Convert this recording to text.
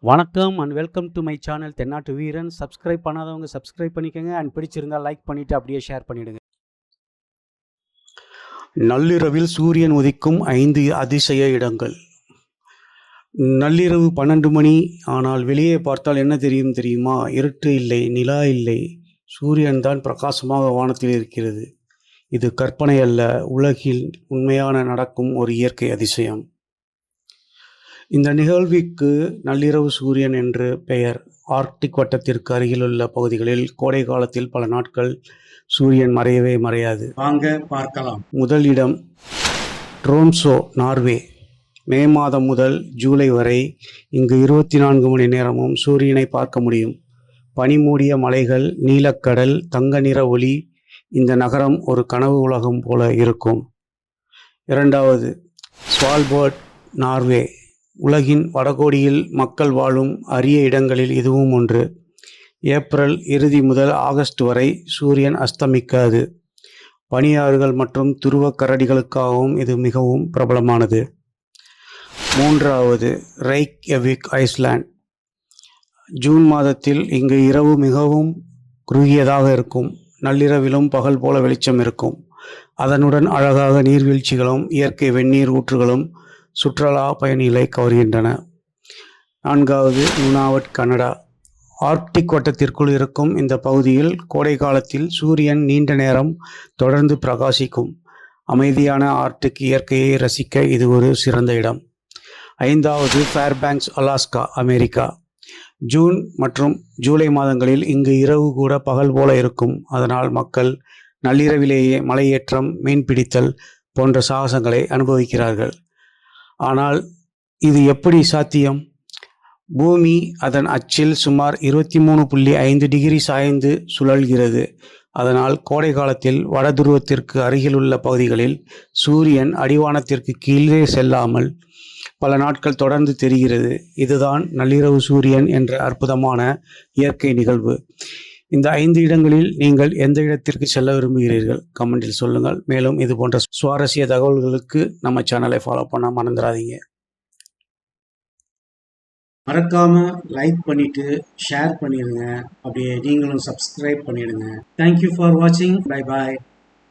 வணக்கம் and welcome to my channel தென்னாட்டு வீரன். சப்ஸ்கிரைப் பண்ணாதவங்க சப்ஸ்கிரைப் பண்ணிக்கோங்க அண்ட் பிடிச்சிருந்தால் லைக் பண்ணிவிட்டு அப்படியே ஷேர் பண்ணிவிடுங்க. நள்ளிரவில் சூரியன் உதிக்கும் 5 அதிசய இடங்கள். நள்ளிரவு 12 மணி. ஆனால் வெளியே பார்த்தால் என்ன தெரியுமா? இருட்டு இல்லை, நிலா இல்லை, சூரியன் தான் பிரகாசமாக வானத்தில் இருக்கிறது. இது கற்பனை அல்ல, உலகில் உண்மையான நடக்கும் ஒரு இயற்கை அதிசயம். இந்த நிகழ்விற்கு நள்ளிரவு சூரியன் என்று பெயர். ஆர்க்டிக் வட்டத்திற்கு அருகிலுள்ள பகுதிகளில் கோடை காலத்தில் பல நாட்கள் சூரியன் மறையவே மறையாது. வாங்க பார்க்கலாம். முதல் இடம் ட்ரோம்சோ, நார்வே. மே மாதம் முதல் ஜூலை வரை இங்கு 24 மணி நேரமும் சூரியனை பார்க்க முடியும். பனிமூடிய மலைகள், நீலக்கடல், தங்க நிற ஒளி. இந்த நகரம் ஒரு கனவு உலகம் போல இருக்கும். இரண்டாவது ஸ்வால்பர்ட், நார்வே. உலகின் வடகோடியில் மக்கள் வாழும் அரிய இடங்களில் இதுவும் ஒன்று. ஏப்ரல் இறுதி முதல் ஆகஸ்ட் வரை சூரியன் அஸ்தமிக்காது. பனியாறுகள் மற்றும் துருவ கரடிகளுக்காகவும் இது மிகவும் பிரபலமானது. மூன்றாவது ரெய்க்யவிக், ஐஸ்லாந்து. ஜூன் மாதத்தில் இங்கு இரவு மிகவும் குறுகியதாக இருக்கும். நள்ளிரவிலும் பகல் போல வெளிச்சம் இருக்கும். அதனுடன் அழகாக நீர்வீழ்ச்சிகளும் இயற்கை வெந்நீர் ஊற்றுகளும் சுற்றுலா பயணிகளை கவர்கின்றன. நான்காவது நுனாவட், கனடா. ஆர்க்டிக் வட்டத்திற்குள் இருக்கும் இந்த பகுதியில் கோடை காலத்தில் சூரியன் நீண்ட நேரம் தொடர்ந்து பிரகாசிக்கும். அமைதியான ஆர்க்டிக் இயற்கையை ரசிக்க இது ஒரு சிறந்த இடம். ஐந்தாவது ஃபேர்பேங்க்ஸ், அலாஸ்கா, அமெரிக்கா. ஜூன் மற்றும் ஜூலை மாதங்களில் இங்கு இரவு கூட பகல் போல இருக்கும். அதனால் மக்கள் நள்ளிரவிலேயே மலையேற்றம், மீன்பிடித்தல் போன்ற சாகசங்களை அனுபவிக்கிறார்கள். ஆனால் இது எப்படி சாத்தியம்? பூமி அதன் அச்சில் சுமார் 23.5 டிகிரி சாய்ந்து சுழல்கிறது. அதனால் கோடை காலத்தில் வட துருவத்திற்கு அருகிலுள்ள பகுதிகளில் சூரியன் அடிவானத்திற்கு கீழே செல்லாமல் பல நாட்கள் தொடர்ந்து தெரிகிறது. இதுதான் நள்ளிரவு சூரியன் என்ற அற்புதமான இயற்கை நிகழ்வு. இந்த 5 இடங்களில் நீங்கள் எந்த இடத்திற்கு செல்ல விரும்புகிறீர்கள்? கமெண்டில் சொல்லுங்கள். மேலும் இது போன்ற சுவாரஸ்ய தகவல்களுக்கு நம்ம சேனலை ஃபாலோ பண்ண மறந்துடாதீங்க. மறக்காம லைக் பண்ணிட்டு ஷேர் பண்ணிடுங்க. அப்படியே நீங்களும் சப்ஸ்கிரைப் பண்ணிடுங்க. தேங்க்யூ ஃபார் வாட்சிங். Bye bye.